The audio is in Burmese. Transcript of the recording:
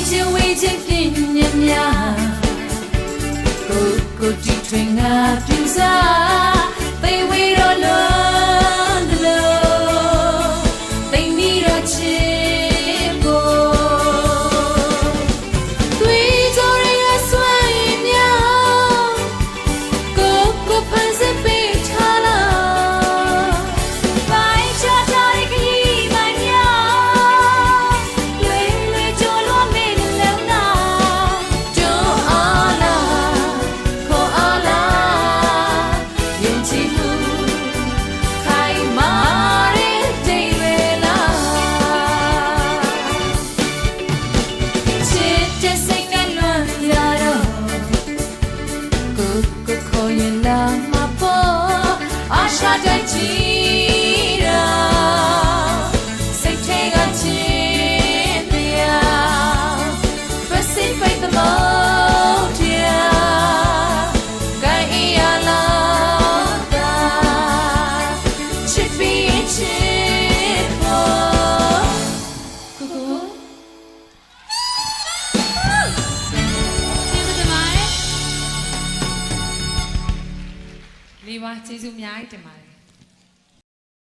ချင်းပြင်းညံ့များကိုတီထွင်ငါပြူစားသိဝေတော့လုံးတလုံးသိနေတော့ချစ်ဖို့တွေးကြရဆွေးများကိုဖန်ဆင်းပေးထားလားပိုင်းခြားထားတဲ့ခရီးမှန်များလွယ်လွယ်ကြော်လွှမ်းမေ့တဲ့လုံနာကြုံအားလားခေါ်အားလားယုံကြည်မှုခိုင်မာတဲ့တိမ်ပဲလားချစ်တဲ့စိတ်ကလွန်ရတော့ကိုခေါ်ရင်လာမှာပေါ့အာရှတိုင်းချီတာစိတ်ထဲကချစ်တရားပစိဖိတ်သမုဒ္ဒရာကိုင်းအေးရလာတာချစ်ပြီးချစ်ဖို့ကိုကျေးဇူးတင်ပါတယ်လေးပါကျေးဇူးအများကြီးတင်ပါတယ်